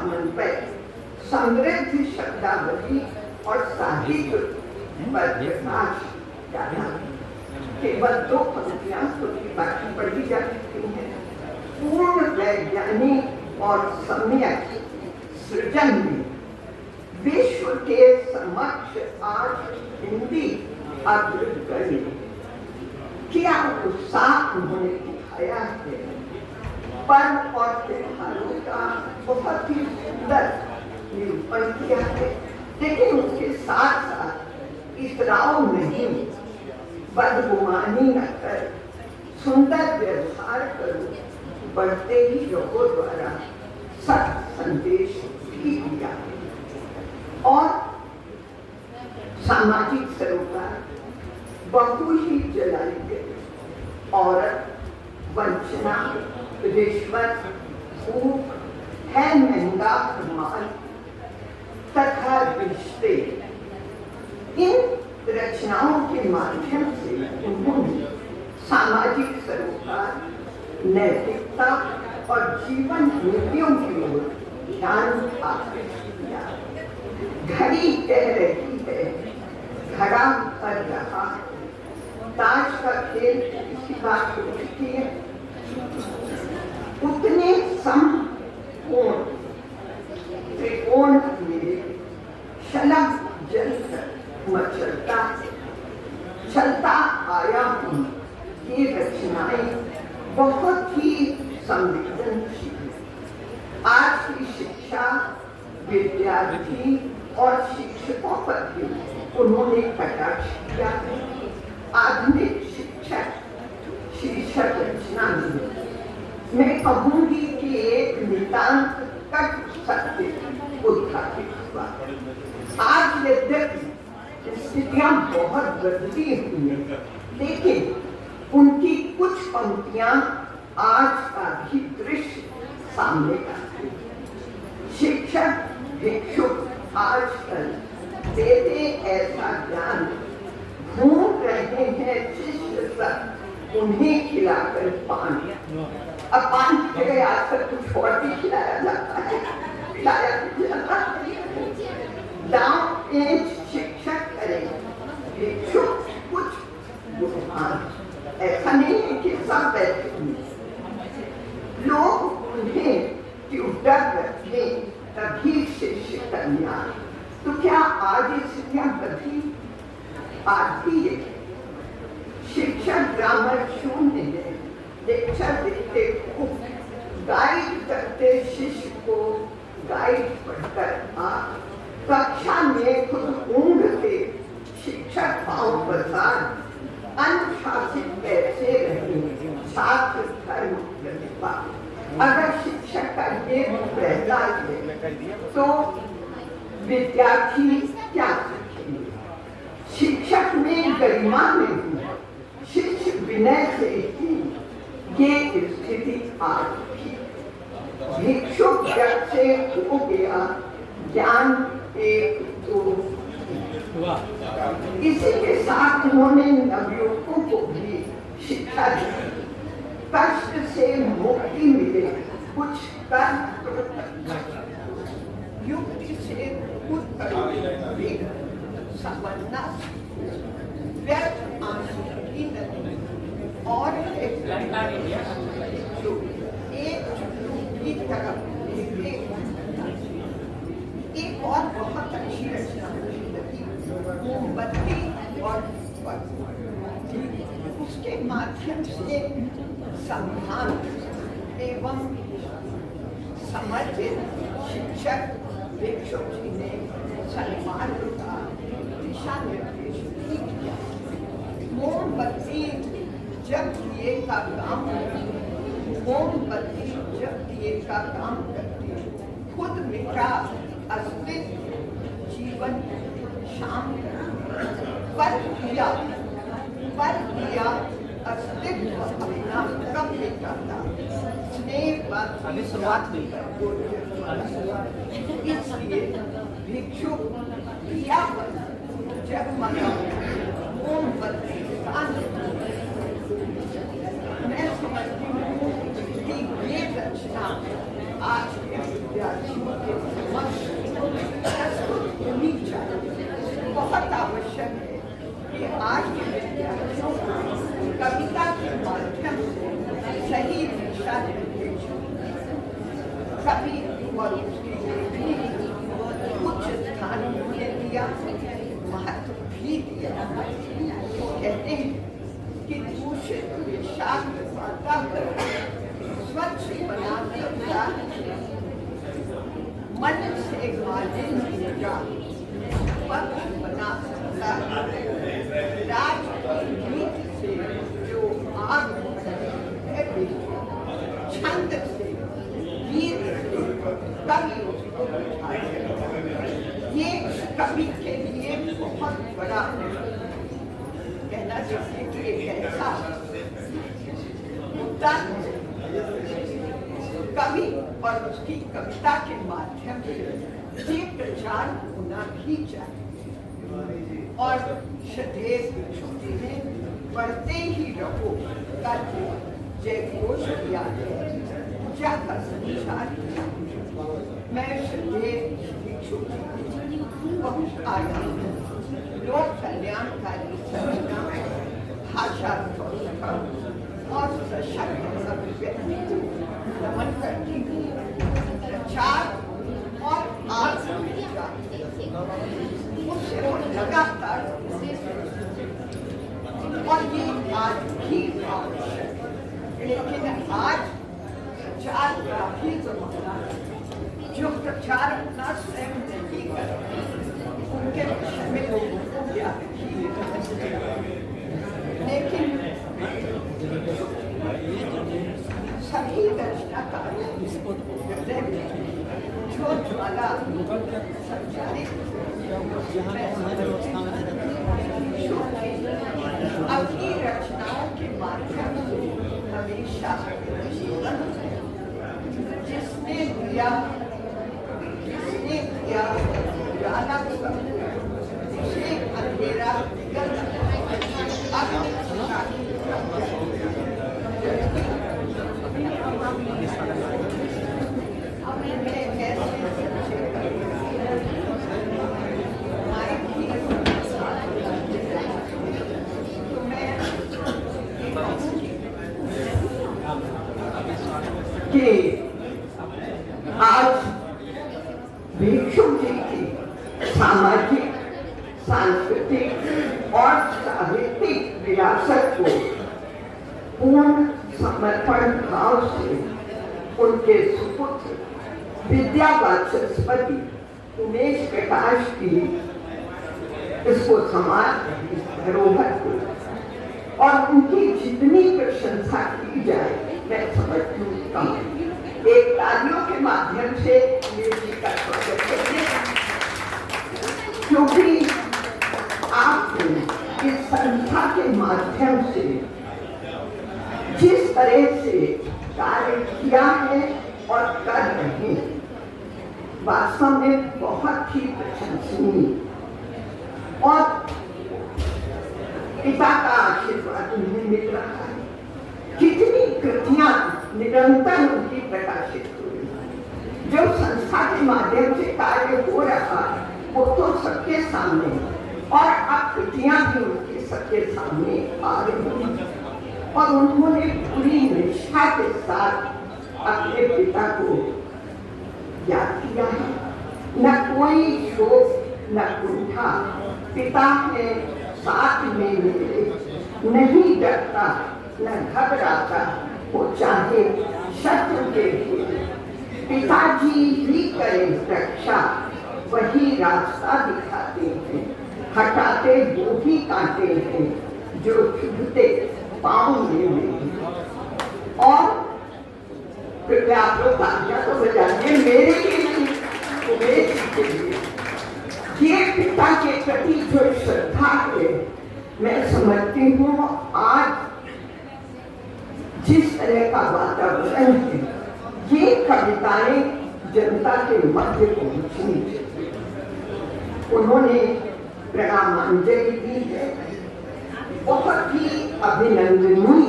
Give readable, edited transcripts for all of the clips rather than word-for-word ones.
समन्वय, समृद्ध शब्दावली और साहित्य पर प्रकाश डाला। केवल 2 पंक्तियां उसकी बाकी पढ़ी जा चुकी हैं। पूर्ण वैज्ञानिक और सम्यक सृजन में विश्व के समक्ष आज हिंदी अग्रगण्य, क्या उत्साह उन्होंने दिखाया है। पर्व और त्योहारों का बहुत ही सुंदर निरूपण किया है, लेकिन उसके साथ साथ इसराव नहीं, बदगुमानी न कर, सुंदर व्यवहार करो, बढ़ते ही रहो द्वारा सत्य संदेश भी दिया है। और सामाजिक सरोकार बहु ही जलाई गई। औरत, वंचना, रिश्वत, भूख है महंगा माल तथा रिश्ते, इन रचनाओं के माध्यम से उन्होंने सामाजिक सरोकार, नैतिकता और जीवन मूल्यों की ओर ध्यान आकर्षित किया। घड़ी कह रही है, घड़ा कर रहा, ताश का खेल इसी बात को लिखती है। उतने समकोण त्रिकोण में शलभ जल मचलता चलता आया हूँ। ये रचनाएं बहुत ही संवेदनशील। आज की शिक्षा, विद्यार्थी और शिक्षकों पर भी उन्होंने कटाक्ष किया है। आधुनिक शिक्षक शीर्षक रचना में मैं कहूंगी कि एक नितांत कट सत्य उद्घाटित हुआ। आज यद्यपि स्थितियां बहुत बदली हुई हैं, लेकिन उनकी कुछ पंक्तियां आज का भी दृश्य सामने आती है। शिक्षक भिक्षुक आजकल देते ऐसा ज्ञान, घूम रहे हैं शिष्य सब उन्हें खिलाकर पान। अब पान की जगह आजकल कुछ और भी खिलाया जाता है, खिलाया जाता है। दांव पेच शिक्षक करें, भिक्षुक कुछ बुद्धिमान। ऐसा नहीं है कि सब बैठे लोग उन्हें ट्यूटर रखे तभी शिष्य कन्या। तो क्या आज स्थितियां बदली? आज भी है। शिक्षक ग्रामर शून्य है, लेक्चर देते खूब, गाइड करते शिष्य को, गाइड पढ़कर आ कक्षा में खुद ऊँघ के शिक्षक पाँव पसार, अनुशासित कैसे रहे छात्र धर्म प्रतिभा। अगर शिक्षक का ये पहला है तो विद्यार्थी क्या सीखेंगे? शिक्षक में गरिमा नहीं, शिष्य विनय से ही ये स्थिति आज भी। भिक्षुक जब से हो गया ज्ञान एक दो। इसी के साथ उन्होंने नवयुवकों को भी शिक्षा दी। कष्ट से मुक्ति मिले, कुछ कर युक्ति से उत्तर समझना, व्यर्थ आंसू की नहीं। और एक की तरफ एक और बहुत अच्छी रचना मोमबत्ती और उसके माध्यम से संधान एवं समर्पित शिक्षक भिक्षुक जी ने सन्मान का दिशा निर्देश भी किया। मोमबत्ती जब दिए का काम करती, मोमबत्ती जब दिए का काम करती, खुद मिटा अस्तित्व जीवन शाम पर किया अस्तित्व अपना कब मिटाता। स्नेह अभी शुरुआत हुई, इसलिए भिक्षुक किया जब मना मोमबत्ती मैं समझती हूँ कि ये रचना आज के विद्यार्थियों के और उसकी बेटी उच्च स्थान उन्होंने दिया, महत्व भी दिया। वो कहते हैं कि दूषित विषाक्त वातावरण स्वच्छ बनाने का मन से मालिन्य का पक्ष बना सकता है। राजनीति से जो आग है, छंद से, गीत से कवि उसको बुझाए। ये कवि के लिए बहुत बड़ा कहना चाहिए कि एक ऐसा मुद्दा कवि और उसकी कविता के माध्यम से ये प्रचार होना भी चाहिए। और सदैव छुट्टी में पढ़ते ही रहो का जय घोष किया है, पूजा का संचार। मैं सदैव छुट्टी बहुत आया हूँ। लोक कल्याणकारी संरचना, भाषा और सशक्त अभिव्यक्ति को नमन करती हूँ। प्रचार और उससे वो लगातार और ये आज भी आवश्यक है। लेकिन आज प्रचार का भी जमाना है। जो प्रचार अपना स्वयं नहीं करते उनके विषय में लोगों को ज्ञान ही लेकिन सभी रचनाकारों जो ज्वाला संचारित अपनी रचनाओं के माध्यम से हमेशा जिसने दिया ज्वाला उसे अंधेरा कि आज भिक्षु जी की सामाजिक, सांस्कृतिक और साहित्यिक विरासत को पूर्ण समर्पण भाव से उनके सुपुत्र विद्यावाचस्पति उमेश प्रकाश की इसको समाज धरोहर को और उनकी जितनी प्रशंसा की जाए मैं समझती हूँ कम। एक तालियों के माध्यम से का स्वागत करते हैं, क्योंकि आपने इस संस्था के माध्यम से जिस तरह से कार्य किया है और कर रहे हैं, वास्तव में बहुत ही प्रशंसनीय और पिता का आशीर्वाद उन्हें मिल रहा है। कितनी कृतियां निरंतर उनकी प्रकाशित हुई, जो संस्था के माध्यम से कार्य हो रहा वो तो सबके सामने, और अब कृतियां भी उनके सबके सामने आ रही हैं। और उन्होंने पूरी निष्ठा के साथ अपने पिता को याद किया है। न कोई शोक न कुंठा, पिता है साथ में मेरे, नहीं डरता न घबराता, वो चाहे शत्रु के लिए। पिताजी ही करें रक्षा, वही रास्ता दिखाते हैं, हटाते वो ही काटे हैं, जो चुभते पाँव में। और कृपया आप लोग तालियां तो बजाइए मेरे के लिए, उमेश के लिए। ये पिता के प्रति जो श्रद्धा है, मैं समझती हूँ आज जिस तरह का वातावरण है, ये कविताएं जनता के मध्य पहुंचनी। उन्होंने प्रणामांजलि दी है, बहुत ही अभिनंदनीय।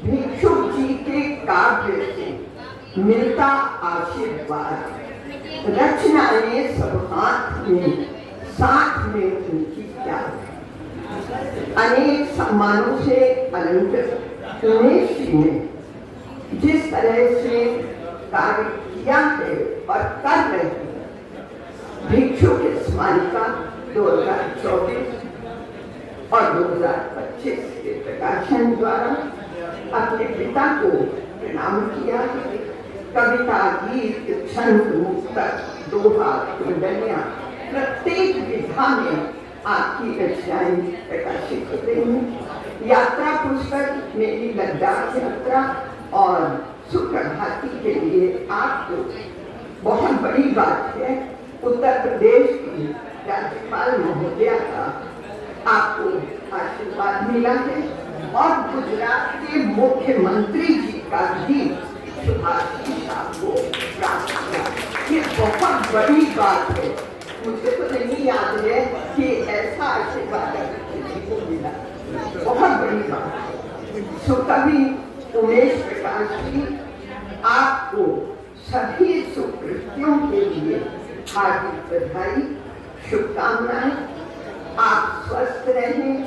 भिक्षुक जी के काव्य से मिलता आशीर्वाद, रचनाएं सब हाथ में, साथ में उनकी क्या, अनेक सम्मानों से अलंकृत उमेश जी ने जिस तरह से कार्य किया है और कर रहे हैं। भिक्षु की स्मारिका 2024 और 2025 के प्रकाशन द्वारा अपने पिता को प्रणाम किया। कविता, गीत, छंद, मुक्तक, दोहा, कुंडलियां प्रत्येक विधा में आपकी रचनाएं प्रकाशित हो रही हैं। यात्रा पुस्तक मेरी लद्दाख यात्रा और सुप्रभाती के लिए आपको बहुत बड़ी बात है। उत्तर प्रदेश की राज्यपाल महोदया का आपको आशीर्वाद मिला है और गुजरात के मुख्यमंत्री जी का भी शुभाशीष आपको प्राप्त हुआ। ये बहुत बड़ी बात है। मुझे तो नहीं याद है कि ऐसा आशीर्वाद किसी को मिला। बहुत बड़ी बात है। सुकवि उमेश प्रकाश जी, आपको सभी सुकृतियों के लिए हार्दिक बधाई, शुभकामनाएं। आप स्वस्थ रहें,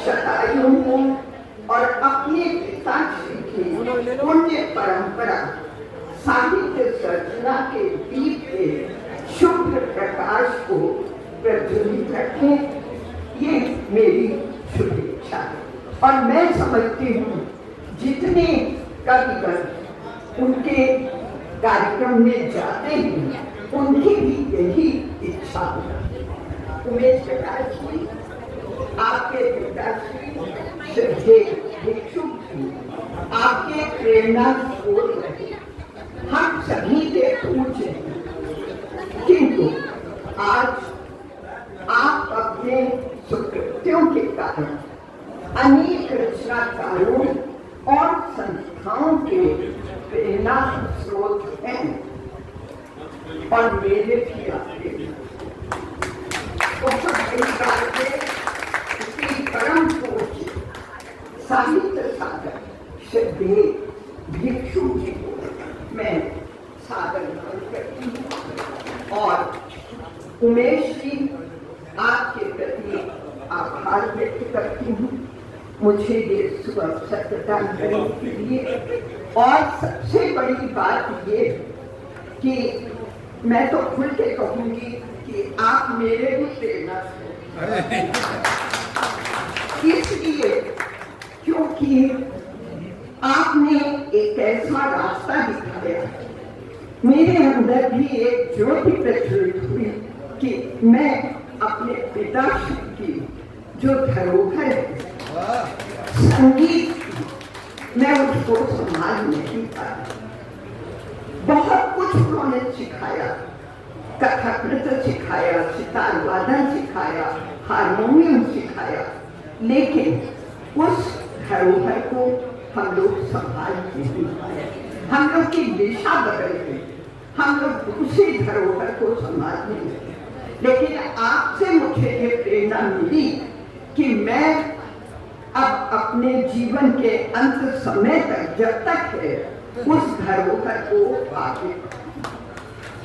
शतायु हों और अपने पिताश्री की पुण्य परंपरा साहित्य सर्जना के दीप के शुभ प्रकाश को प्रज्वलित रखें, ये मेरी शुभेच्छा है। और मैं समझती हूँ जितने कविगण उनके कार्यक्रम में जाते हैं उनकी भी यही इच्छा है। उमेश प्रकाश जी, आपके पिताश्री श्रद्धेय भिक्षु जी आपके प्रेरणा स्रोत रहे। हम सभी के पूज्य हैं, किंतु आज आप अपने सुकृत्यों के कारण अनेक रचनाकारों और संस्थाओं के प्रेरणा स्रोत हैं और मेरे भी आपके बहुत बड़ी बात है। इसकी परम पूज्य साहित्य साधक श्रद्धेय भिक्षु जी को मैं सादर करती हूँ और उमेश जी आपके प्रति आभार व्यक्त करती हूँ मुझे ये सुअवसर प्रदान करने के लिए। और सबसे बड़ी बात ये कि मैं तो खुल के कहूंगी कि आप मेरे भी प्रेरणा से, इसलिए क्योंकि आपने एक ऐसा रास्ता दिखाया, मेरे अंदर भी एक ज्योति प्रज्वलित हुई कि मैं अपने पिताश्री की जो धरोहर है संगीत, मैं उसको संभाल नहीं पाया। बहुत कुछ उन्होंने सिखाया, कथक नृत्य सिखाया, सितार वादन सिखाया, हारमोनियम सिखाया, लेकिन उस धरोहर को हम लोग संभाल नहीं पाए। हम लोग की दिशा बदल गई, हम लोग दूसरी धरोहर को संभाल नहीं। लेकिन आपसे मुझे ये प्रेरणा मिली कि मैं अब अपने जीवन के अंत समय तक, जब तक है, उस धरोहर को आगे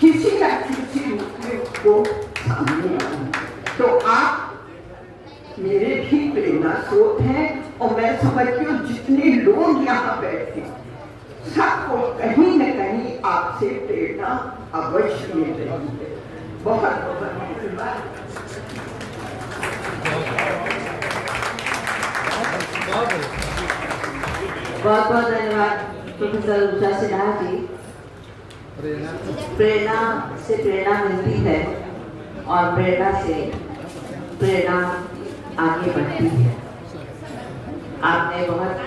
किसी न किसी रूप में उसको सामने आऊं। तो आप मेरे भी प्रेरणा स्रोत हैं और मैं समझती हूँ जितने लोग यहाँ बैठे सबको कहीं न कहीं आपसे प्रेरणा अवश्य मिल रही है। बहुत बहुत धन्यवाद। बहुत बहुत धन्यवाद प्रोफेसर उषा सिन्हा जी। प्रेरणा से प्रेरणा मिलती है और प्रेरणा से प्रेरणा आगे बढ़ती है। आपने बहुत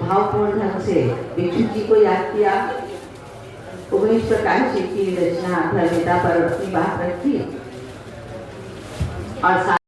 भावपूर्ण ढंग से भिक्षु जी को याद किया, उमेश प्रकाश जी की रचना धर्मिता पर अपनी बात रखी और